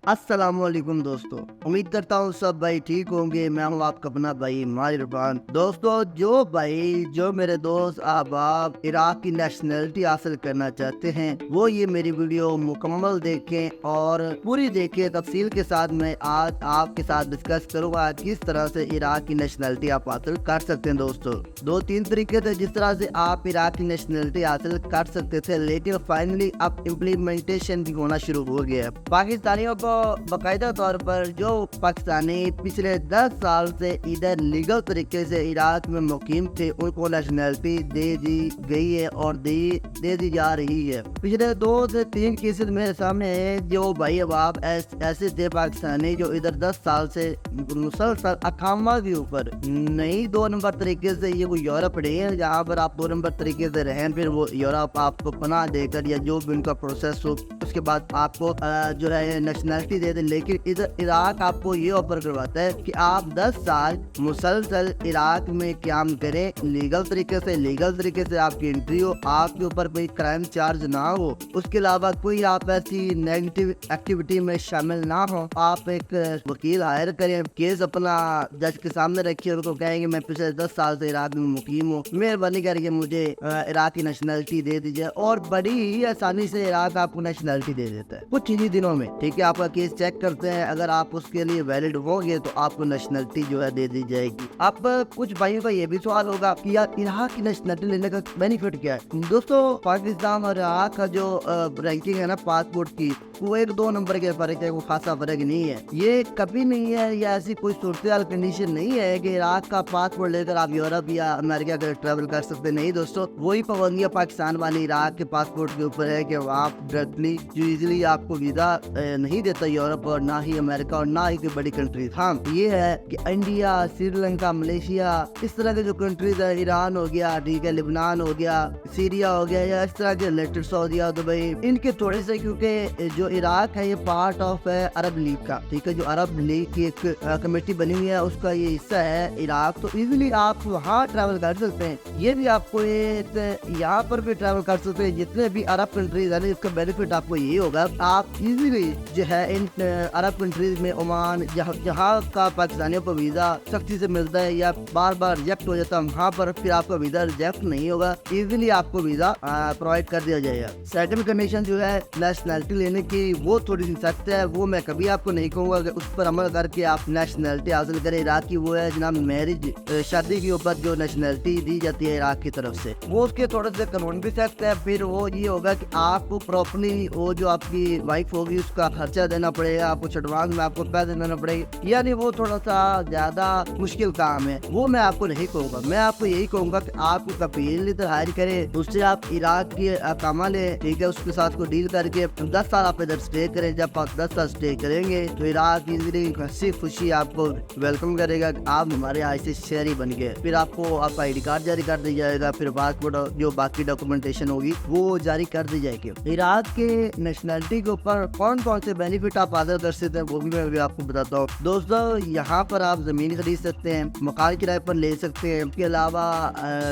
अस्सलाम वालेकुम दोस्तों, उम्मीद करता हूँ सब भाई ठीक होंगे। मैं हूँ आपका अपना भाई माहिर इरफान। दोस्तों, जो मेरे दोस्त अहबाब इराक की नेशनलिटी हासिल करना चाहते हैं वो ये मेरी वीडियो मुकम्मल देखें और पूरी देखें। तफसील के साथ मैं आज आपके साथ डिस्कस करूँगा किस तरह से इराक की नेशनलिटी आप हासिल कर सकते हैं। दोस्तों, 2-3 तरीके थे जिस तरह से आप इराक की नेशनलिटी हासिल कर सकते थे, लेकिन फाइनली अब इम्प्लीमेंटेशन भी होना शुरू हो गया है। पाकिस्तानियों को बाकायदा तौर पर जो पाकिस्तानी पिछले 10 साल से इधर लीगल तरीके से इराक में मुकीम थे उनको नेशनलिटी दे दी गई है और दे दी जा रही है। पिछले 2 से 3 केसेस मेरे सामने है जो भाई अहबाब ऐसे थे पाकिस्तानी जो इधर 10 साल से मुसलसल अकामा के ऊपर नहीं 2 नंबर तरीके से ये वो यूरोप रहे हैं, जहाँ पर आप 2 नंबर तरीके से रहें, फिर वो यूरोप आपको पनाह देकर या जो भी उनका प्रोसेस हो उसके बाद आपको जो है नेशनलिटी दे दें। लेकिन इधर इराक आपको ये ऑफर करवाता है कि आप 10 साल मुसलसल इराक में काम करें लीगल तरीके से आपकी एंट्री हो, आपके ऊपर कोई क्राइम चार्ज ना हो, उसके अलावा कोई आप ऐसी नेगेटिव एक्टिविटी में शामिल ना हो। आप एक वकील हायर करें, केस अपना जज के सामने रखिए, उनको कहेंगे मैं पिछले 10 साल से इराक में मुकीम हूँ, मेहरबानी करके मुझे इराक की नेशनलिटी दे दीजिए, और बड़ी ही आसानी से इराक आपको नेशनलिटी दे देता है कुछ ही दिनों में। ठीक है, आपका केस चेक करते हैं, अगर आप उसके लिए वैलिड होंगे तो आपको नेशनलिटी जो है दे दी जाएगी। अब कुछ भाइयों का ये भी सवाल होगा कि यार इराक की नेशनलिटी लेने का बेनिफिट क्या है। दोस्तों, पाकिस्तान और इराक का जो रैंकिंग है ना पासपोर्ट की, वो 1-2 नंबर के फर्क है, वो खासा फर्क नहीं है। ये कभी नहीं है या ऐसी कोई सूरत कंडीशन नहीं है कि इराक का पासपोर्ट लेकर आप यूरोप या अमेरिका के ट्रैवल कर सकते नहीं। दोस्तों, वही पाबंदियां पाकिस्तान वाली इराक के पासपोर्ट के ऊपर है कि आप डायरेक्टली जो इजीली आपको वीजा नहीं देता यूरोप और ना ही अमेरिका और ना ही कोई बड़ी कंट्रीज। हाँ, ये है कि इंडिया, श्रीलंका, मलेशिया, इस तरह के जो कंट्रीज है, ईरान हो गया, ठीक है, लिबनान हो गया, सीरिया हो गया, या इस तरह के रिलेटेड सऊदीया, दुबई, इनके थोड़े से, क्योंकि जो इराक है ये पार्ट ऑफ है अरब लीग का। ठीक है, जो अरब लीग की एक कमेटी बनी हुई है उसका ये हिस्सा है इराक, तो इजीली आप वहाँ ट्रैवल कर सकते हैं। ये भी आपको यहाँ पर भी ट्रैवल कर सकते हैं, जितने भी अरब कंट्रीज है, इसका बेनिफिट आपको यही होगा, आप इजीली जो है इन अरब कंट्रीज में ओमान, जहाँ का पाकिस्तानियों को वीजा सख्ती से मिलता है या बार बार रिजेक्ट हो जाता है, वहाँ पर फिर आपका वीजा रिजेक्ट नहीं होगा, इजीली आपको वीजा प्रोवाइड कर दिया जाएगा। सेकंड कंडीशन जो है नेशनलिटी लेने की, वो थोड़ी सी सख्त है, वो मैं कभी आपको नहीं कहूँगा कि उस पर अमल करके आप नेशनलिटी हासिल करें। इराक की वो है जनाब मैरिज, शादी के ऊपर जो नेशनलिटी दी जाती है इराक की तरफ से, वो उसके थोड़े से कानून भी सख्त है। फिर वो ये होगा कि आपको प्रॉपर्ली वो जो आपकी वाइफ होगी उसका खर्चा देना पड़ेगा, आपको एडवांस में आपको पैसे देना पड़ेगा, यानी वो थोड़ा सा ज्यादा मुश्किल काम है। वो मैं आपको नहीं कहूँगा, मैं आपको यही कहूँगा कि आप कपील हायर करें, उससे आप इराक की अकामा लें, ठीक है, उसके साथ को डील करके 10 साल आप इधर स्टे करें। जब आप 10 साल स्टे करेंगे तो इराक इजीली हंसी खुशी आपको वेलकम करेगा, आप हमारे यहाँ से शहरी बन गए। फिर आपको आपका ID कार्ड जारी कर दिया जाएगा, फिर पासपोर्ट जो बाकी डॉक्यूमेंटेशन होगी वो जारी कर दी जाएगी। इराक के नेशनलिटी के ऊपर कौन कौन से बेनिफिट आप हासिल कर सकते हैं वो भी मैं आपको बताता हूँ। दोस्तों, यहाँ पर आप जमीन खरीद सकते हैं, मकान किराए पर ले सकते हैं, इसके अलावा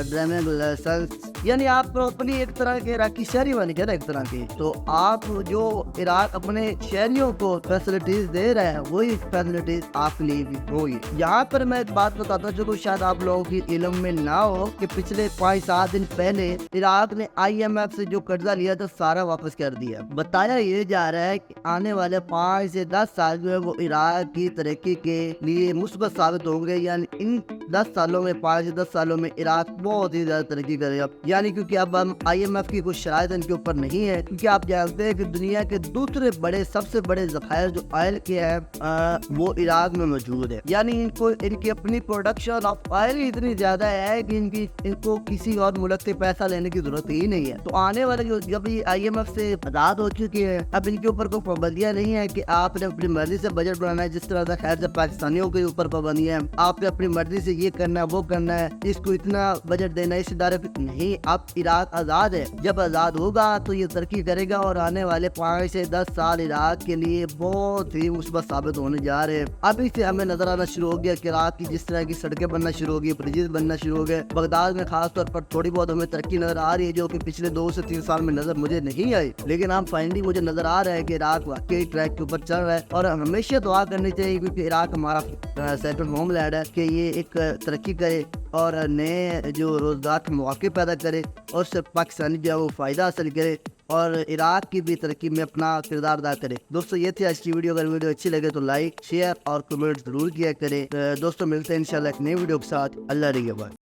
ड्राइविंग लाइसेंस, यानी आप प्रॉपर्ली एक तरह के इराकी शहरी बन गए ना एक तरह की। तो आप जो इराक अपने शहरियों को फैसिलिटीज दे रहे हैं वही फैसिलिटीज आपके लिए भी होगी। यहाँ पर मैं एक बात बताता हूँ जो शायद आप लोगों की इल्म में ना हो कि पिछले 5-7 दिन पहले इराक ने IMF से जो कर्जा लिया था सारा वापस कर दिया। बताया ये जा रहा है कि आने वाले 5 से 10 साल जो है वो इराक की तरक्की के लिए मुस्बत साबित होंगे, यानी इन 10 सालों में 5 से 10 सालों में इराक बहुत ही ज्यादा तरक्की करेगा। यानी क्योंकि अब हम IMF की कुछ शराइत इनके ऊपर नहीं है, क्योंकि आप जानते हैं कि दुनिया के दूसरे बड़े सबसे बड़े ज़खायर जो ऑयल के हैं वो इराक में मौजूद है। यानी इनकी अपनी प्रोडक्शन ऑफ ऑयल इतनी ज्यादा है कि इनको किसी और मुल्क से पैसा लेने की जरूरत ही नहीं है। तो आने वाले जब ये IMF से आजाद हो चुकी है, अब इनके ऊपर कोई पाबंदियां नहीं है कि आपने अपनी मर्जी से बजट बनाना है, जिस तरह से खैर जब पाकिस्तानियों के ऊपर पाबंदियां हैं, आपने अपनी मर्जी से یہ کرنا ہے وہ کرنا ہے، اس کو اتنا بجٹ دینا ہے، اس ادارے پہ نہیں. اب عراق آزاد ہے، جب آزاد ہوگا تو یہ ترقی کرے گا اور آنے والے 5 سے 10 سال عراق کے لیے بہت ہی مثبت ثابت ہونے جا رہے ہیں. ابھی سے ہمیں نظر آنا شروع ہو گیا کہ عراق کی جس طرح کی سڑکیں بننا شروع ہو گئی، بریجز بننا شروع ہو گئے. بغداد میں خاص طور پر تھوڑی بہت ہمیں ترقی نظر آ رہی ہے جو کہ پچھلے 2 سے 3 سال میں نظر مجھے نہیں آئی، لیکن اب فائنلی مجھے نظر آ رہا ہے کہ عراق واقعی ٹریک کے اوپر چل رہا ہے. اور ہمیشہ دعا کرنی چاہیے کیونکہ عراق ہمارا سیکنڈ ہوم لینڈ ہے کہ یہ ایک ترقی کرے اور نئے جو روزگار کے مواقع پیدا کرے اور صرف پاکستانی جو ہے وہ فائدہ حاصل کرے اور عراق کی بھی ترقی میں اپنا کردار ادا کرے. دوستو یہ تھی آج کی ویڈیو. اگر ویڈیو اچھی لگے تو لائک، شیئر اور کمنٹ ضرور کیا کرے. دوستو ملتے ہیں انشاءاللہ ایک نئی ویڈیو کے ساتھ. اللہ نگہبان.